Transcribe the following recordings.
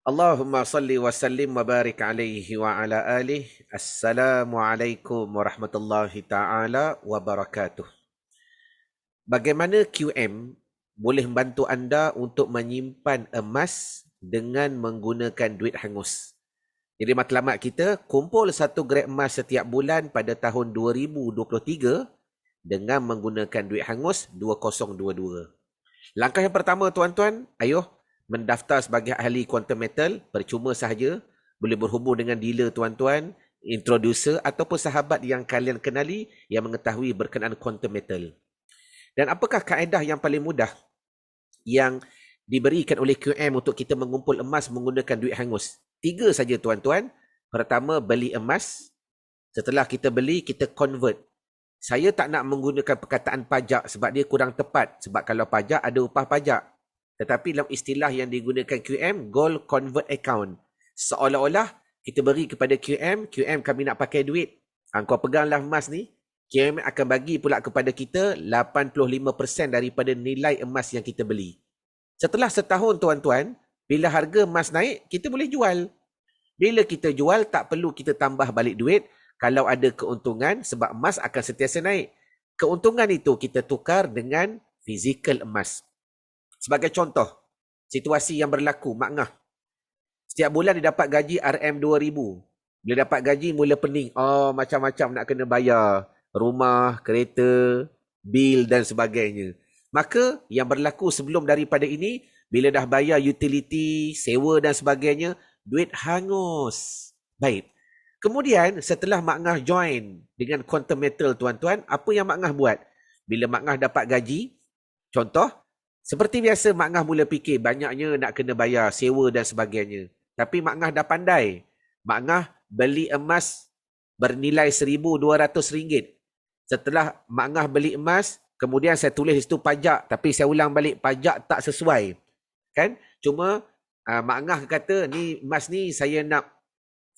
Allahumma salli wa sallim wa barik alaihi wa ala alihi. Assalamualaikum warahmatullahi ta'ala wabarakatuh. Bagaimana QM boleh membantu anda untuk menyimpan emas dengan menggunakan duit hangus? Jadi matlamat kita, kumpul 1 gram emas setiap bulan pada tahun 2023 dengan menggunakan duit hangus 2022. Langkah yang pertama tuan-tuan, ayuh mendaftar sebagai ahli quantum metal, percuma sahaja, boleh berhubung dengan dealer tuan-tuan, introducer ataupun sahabat yang kalian kenali yang mengetahui berkenaan quantum metal. Dan apakah kaedah yang paling mudah yang diberikan oleh QM untuk kita mengumpul emas menggunakan duit hangus? 3 saja tuan-tuan. Pertama, beli emas. Setelah kita beli, kita convert. Saya tak nak menggunakan perkataan pajak sebab dia kurang tepat. Sebab kalau pajak ada upah pajak. Tetapi dalam istilah yang digunakan QM, Gold Convert Account. Seolah-olah kita beri kepada QM, QM kami nak pakai duit. Kau peganglah emas ni. QM akan bagi pula kepada kita 85% daripada nilai emas yang kita beli. Setelah setahun tuan-tuan, bila harga emas naik, kita boleh jual. Bila kita jual, tak perlu kita tambah balik duit. Kalau ada keuntungan, sebab emas akan sentiasa naik. Keuntungan itu kita tukar dengan fizikal emas. Sebagai contoh, situasi yang berlaku, Mak Ngah. Setiap bulan dia dapat gaji RM2,000. Bila dapat gaji, mula pening. Oh, macam-macam nak kena bayar. Rumah, kereta, bil dan sebagainya. Maka yang berlaku sebelum daripada ini, bila dah bayar utility, sewa dan sebagainya, duit hangus. Baik. Kemudian setelah Mak Ngah join dengan quantum metal tuan-tuan, apa yang Mak Ngah buat? Bila Mak Ngah dapat gaji, contoh, seperti biasa Mak Ngah mula fikir banyaknya nak kena bayar sewa dan sebagainya. Tapi Mak Ngah dah pandai. Mak Ngah beli emas bernilai RM1,200. Setelah Mak Ngah beli emas, kemudian saya tulis itu pajak, tapi saya ulang balik pajak tak sesuai. Kan? Cuma Mak Ngah kata ni emas ni saya nak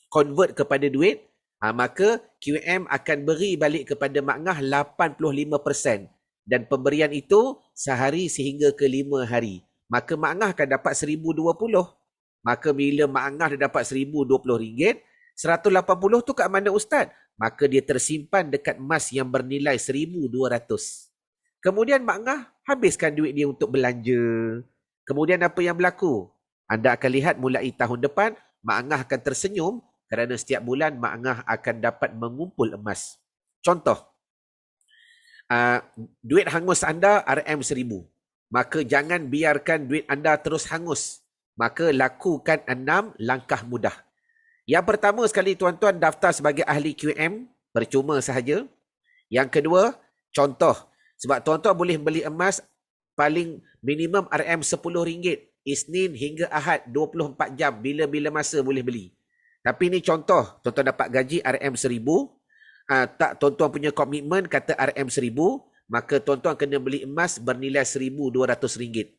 convert kepada duit, maka QM akan beri balik kepada Mak Ngah 85%. Dan pemberian itu sehari sehingga ke 5 hari. Maka Mak Ngah akan dapat RM1,020. Maka bila Mak Ngah dah dapat RM1,020, RM180 tu kat mana Ustaz? Maka dia tersimpan dekat emas yang bernilai RM1,200. Kemudian Mak Ngah habiskan duit dia untuk belanja. Kemudian apa yang berlaku? Anda akan lihat mulai tahun depan, Mak Ngah akan tersenyum kerana setiap bulan Mak Ngah akan dapat mengumpul emas. Contoh, duit hangus anda RM1,000. Maka jangan biarkan duit anda terus hangus. Maka lakukan 6 langkah mudah. Yang pertama sekali tuan-tuan, daftar sebagai ahli QM, percuma sahaja. Yang kedua, contoh. Sebab tuan-tuan boleh beli emas paling minimum RM10. Isnin hingga Ahad 24 jam. Bila-bila masa boleh beli. Tapi ni contoh, tuan-tuan dapat gaji RM1,000. Tak tuan-tuan punya komitmen kata RM1,000. Maka tuan-tuan kena beli emas bernilai RM1,200.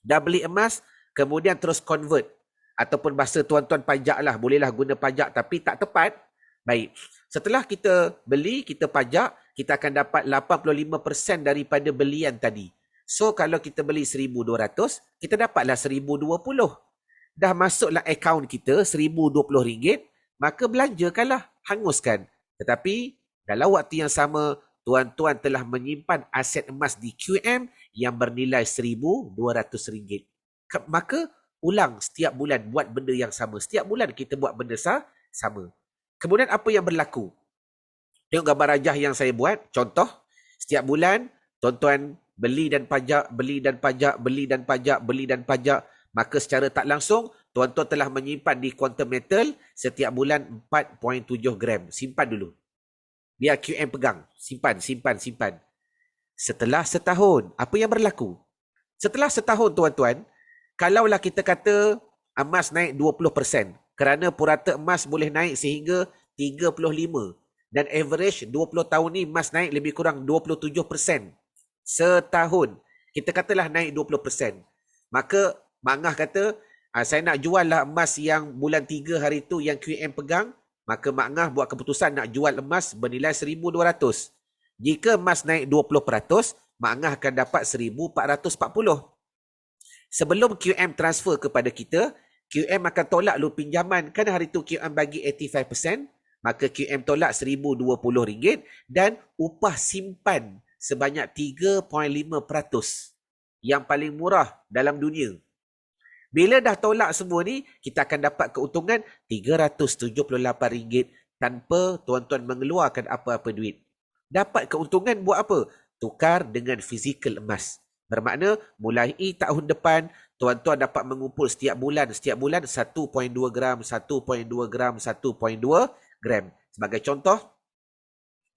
Dah beli emas, kemudian terus convert. Ataupun bahasa tuan-tuan pajak lah. Bolehlah guna pajak tapi tak tepat. Baik. Setelah kita beli, kita pajak, kita akan dapat 85% daripada belian tadi. So, kalau kita beli RM1,200, kita dapatlah RM1,020. Dah masuklah akaun kita RM1,020, maka belanjakanlah, hanguskan. Tetapi, dalam waktu yang sama, tuan-tuan telah menyimpan aset emas di QM yang bernilai RM1,200. Maka, ulang setiap bulan buat benda yang sama. Setiap bulan kita buat benda sama. Kemudian apa yang berlaku? Tengok gambar rajah yang saya buat. Contoh, setiap bulan tuan-tuan beli dan pajak, beli dan pajak, beli dan pajak, beli dan pajak. Maka secara tak langsung, tuan-tuan telah menyimpan di quantum metal setiap bulan 4.7 gram. Simpan dulu. Biar QM pegang. Simpan. Setelah setahun, apa yang berlaku? Setelah setahun tuan-tuan, kalaulah kita kata emas naik 20%, kerana purata emas boleh naik sehingga 35%. Dan average 20 tahun ni emas naik lebih kurang 27%. Setahun. Kita katalah naik 20%. Maka Mak Ngah kata, saya nak jual lah emas yang bulan 3 hari tu yang QM pegang. Maka Mak Ngah buat keputusan nak jual emas bernilai RM1,200. Jika emas naik 20%, Mak Ngah akan dapat RM1,440. Sebelum QM transfer kepada kita, QM akan tolak lu pinjaman. Kan hari tu QM bagi 85%, maka QM tolak RM1,020 dan upah simpan sebanyak 3.5%. Yang paling murah dalam dunia. Bila dah tolak semua ni, kita akan dapat keuntungan RM378 tanpa tuan-tuan mengeluarkan apa-apa duit. Dapat keuntungan buat apa? Tukar dengan fizikal emas. Bermakna mulai tahun depan, tuan-tuan dapat mengumpul setiap bulan 1.2 gram, 1.2 gram, 1.2 gram. Sebagai contoh,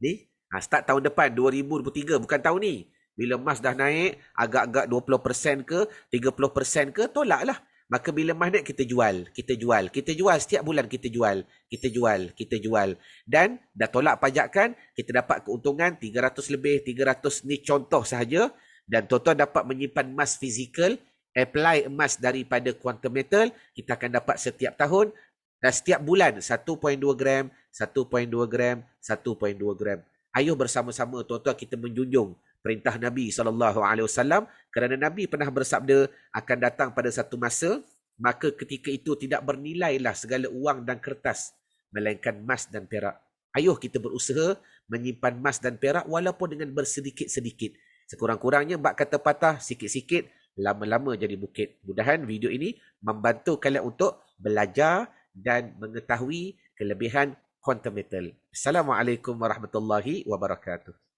ni, start tahun depan 2023, bukan tahun ni. Bila emas dah naik, agak-agak 20% ke, 30% ke, tolaklah. Maka bila emas naik, kita jual. Kita jual. Kita jual. Setiap bulan kita jual. Kita jual. Kita jual. Dan dah tolak pajakan, kita dapat keuntungan 300 lebih, 300 ni contoh sahaja. Dan tuan-tuan dapat menyimpan emas fizikal, apply emas daripada quantum metal, kita akan dapat setiap tahun dan setiap bulan 1.2 gram, 1.2 gram, 1.2 gram. Ayuh bersama-sama tuan-tuan kita menjunjung perintah Nabi SAW kerana Nabi pernah bersabda akan datang pada satu masa, maka ketika itu tidak bernilailah segala uang dan kertas melainkan emas dan perak. Ayuh kita berusaha menyimpan emas dan perak walaupun dengan bersedikit-sedikit. Sekurang-kurangnya bab kata patah sikit-sikit, lama-lama jadi bukit. Mudahan video ini membantu kalian untuk belajar dan mengetahui kelebihan quantum metal. Assalamualaikum warahmatullahi wabarakatuh.